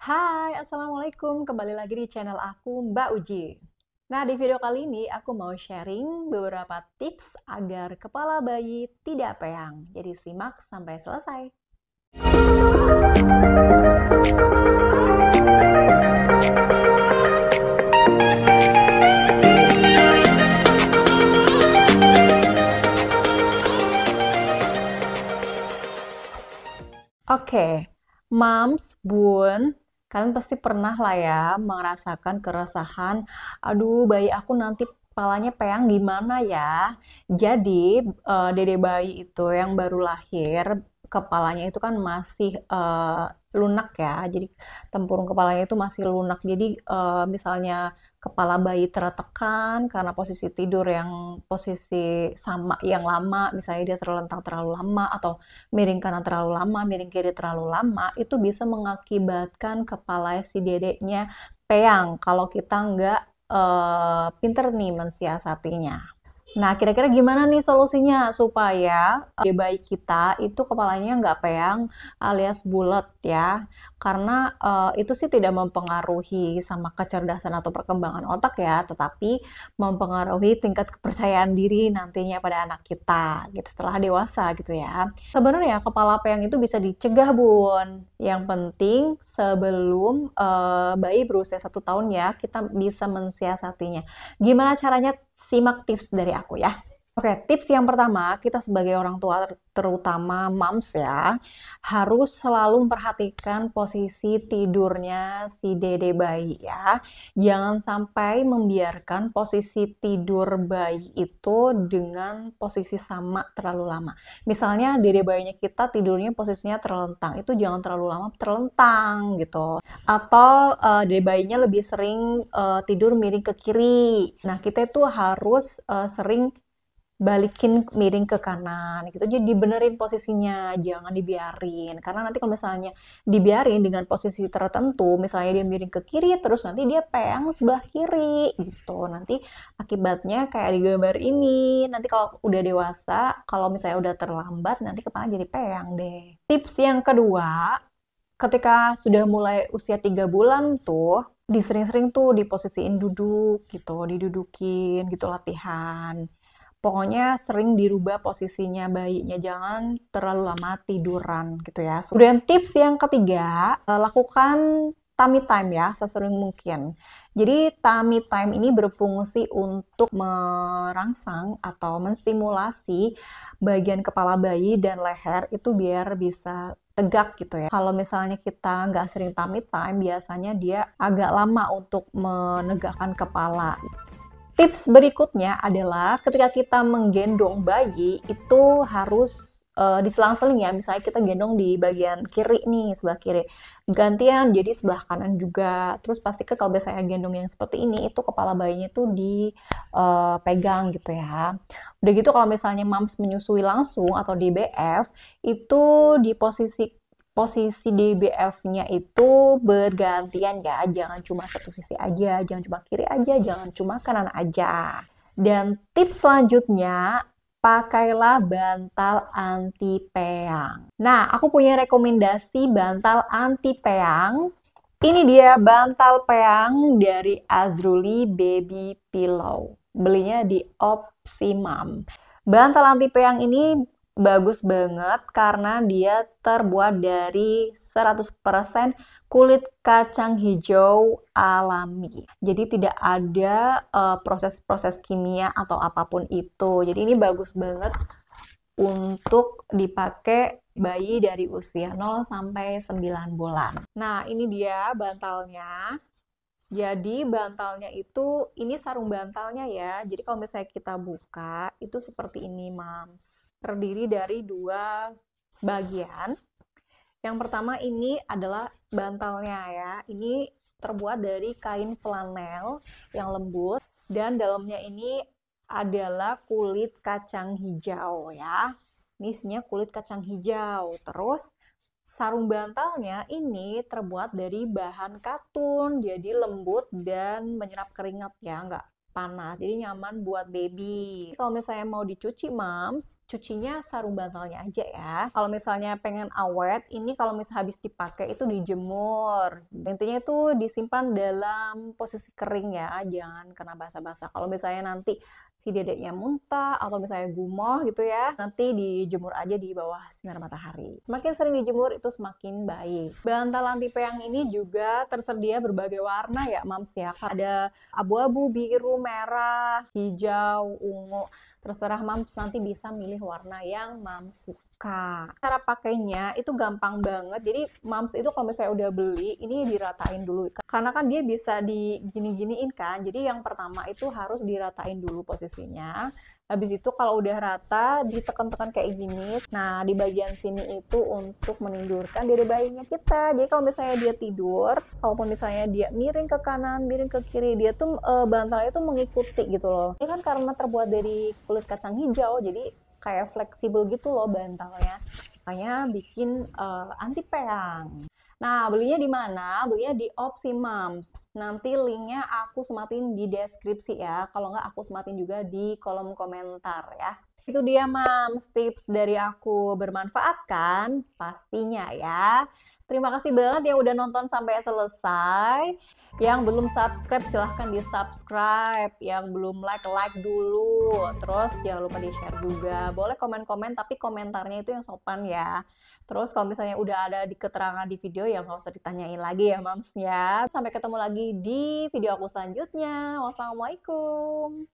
Hai, Assalamualaikum. Kembali lagi di channel aku, Mbak Uji. Nah, di video kali ini aku mau sharing beberapa tips agar kepala bayi tidak peyang. Jadi simak sampai selesai. Oke, Moms, Bun, kalian pasti pernah lah ya merasakan keresahan, aduh bayi aku nanti kepalanya peyang gimana ya? Jadi, dede bayi itu yang baru lahir, kepalanya itu kan masih lunak ya, jadi tempurung kepalanya itu masih lunak. Jadi, misalnya kepala bayi tertekan karena posisi tidur yang posisi sama yang lama, misalnya dia terlentang terlalu lama atau miring kanan terlalu lama, miring kiri terlalu lama, itu bisa mengakibatkan kepala si dedeknya peyang kalau kita nggak pinter nih mensiasatinya. Nah, kira-kira gimana nih solusinya supaya bayi kita itu kepalanya nggak peyang alias bulat ya? Karena itu sih tidak mempengaruhi sama kecerdasan atau perkembangan otak ya, tetapi mempengaruhi tingkat kepercayaan diri nantinya pada anak kita gitu setelah dewasa gitu ya. Sebenarnya kepala peyang itu bisa dicegah, Bun. Yang penting sebelum bayi berusia 1 tahun ya, kita bisa mensiasatinya. Gimana caranya? Simak tips dari aku ya. Oke, tips yang pertama, kita sebagai orang tua, terutama moms ya, harus selalu memperhatikan posisi tidurnya si dede bayi ya. Jangan sampai membiarkan posisi tidur bayi itu dengan posisi sama terlalu lama. Misalnya dede bayinya kita tidurnya posisinya terlentang, itu jangan terlalu lama terlentang gitu. Atau dede bayinya lebih sering tidur miring ke kiri. Nah, kita itu harus sering balikin miring ke kanan gitu. Jadi dibenerin posisinya, jangan dibiarin. Karena nanti kalau misalnya dibiarin dengan posisi tertentu, misalnya dia miring ke kiri, terus nanti dia peyang sebelah kiri gitu. Nanti akibatnya kayak di gambar ini. Nanti kalau udah dewasa, kalau misalnya udah terlambat, nanti kepala jadi peyang deh. Tips yang kedua, ketika sudah mulai usia 3 bulan tuh, disering-sering tuh diposisiin duduk gitu, didudukin gitu latihan. Pokoknya sering dirubah posisinya bayinya, jangan terlalu lama tiduran gitu ya. Kemudian tips yang ketiga, lakukan tummy time ya sesering mungkin. Jadi tummy time ini berfungsi untuk merangsang atau menstimulasi bagian kepala bayi dan leher itu biar bisa tegak gitu ya. Kalau misalnya kita nggak sering tummy time, biasanya dia agak lama untuk menegakkan kepala. Tips berikutnya adalah ketika kita menggendong bayi itu harus diselang-seling ya. Misalnya kita gendong di bagian kiri nih, sebelah kiri. Gantian jadi sebelah kanan juga. Terus pastikan kalau misalnya gendong yang seperti ini itu kepala bayinya itu dipegang gitu ya. Udah gitu kalau misalnya mams menyusui langsung atau DBF itu di posisi DBF-nya itu bergantian ya, jangan cuma satu sisi aja, jangan cuma kiri aja, jangan cuma kanan aja. Dan tips selanjutnya, pakailah bantal anti peyang. Nah, aku punya rekomendasi bantal anti peyang. Ini dia bantal peyang dari Azruli Baby Pillow. Belinya di Opsimum. Bantal anti peyang ini bagus banget karena dia terbuat dari 100% kulit kacang hijau alami. Jadi tidak ada proses-proses kimia atau apapun itu. Jadi ini bagus banget untuk dipakai bayi dari usia 0 sampai 9 bulan. Nah, ini dia bantalnya. Jadi bantalnya itu, ini sarung bantalnya ya. Jadi kalau misalnya kita buka, itu seperti ini, Mams. Terdiri dari 2 bagian. Yang pertama ini adalah bantalnya ya. Ini terbuat dari kain flanel yang lembut. Dan dalamnya ini adalah kulit kacang hijau ya. Ini isinya kulit kacang hijau. Terus sarung bantalnya ini terbuat dari bahan katun, jadi lembut dan menyerap keringat ya, nggak panas. Jadi nyaman buat baby. Kalau misalnya mau dicuci, Mams, cucinya sarung bantalnya aja ya. Kalau misalnya pengen awet, ini kalau misalnya habis dipakai itu dijemur. Intinya itu disimpan dalam posisi kering ya, jangan kena basah-basah. Kalau misalnya nanti si dedeknya muntah atau misalnya gumoh gitu ya, nanti dijemur aja di bawah sinar matahari. Semakin sering dijemur itu semakin baik. Bantal anti peyang ini juga tersedia berbagai warna ya Mams ya. Ada abu-abu, biru, merah, hijau, ungu. Terserah Mams nanti bisa milih warna yang Mams suka. Cara pakainya itu gampang banget. Jadi Mams itu kalau misalnya udah beli, ini diratain dulu. Karena kan dia bisa digini-giniin kan. Jadi yang pertama itu harus diratain dulu posisinya. Habis itu kalau udah rata, ditekan-tekan kayak gini. Nah, di bagian sini itu untuk menidurkan dede bayinya kita. Jadi kalau misalnya dia tidur, kalaupun misalnya dia miring ke kanan, miring ke kiri, dia tuh bantalnya tuh mengikuti gitu loh. Ini kan karena terbuat dari kulit kacang hijau, jadi kayak fleksibel gitu loh bantalnya. Makanya bikin anti peyang. Nah, belinya di mana? Belinya di Opsi Moms. Nanti linknya aku sematin di deskripsi ya. Kalau nggak aku sematin juga di kolom komentar ya. Itu dia Moms, tips dari aku. Bermanfaat kan? Pastinya ya. Terima kasih banget yang udah nonton sampai selesai. Yang belum subscribe silahkan di subscribe. Yang belum like dulu. Terus jangan lupa di share juga. Boleh komen-komen tapi komentarnya itu yang sopan ya. Terus kalau misalnya udah ada di keterangan di video ya nggak usah ditanyain lagi ya Mams ya. Sampai ketemu lagi di video aku selanjutnya. Wassalamualaikum.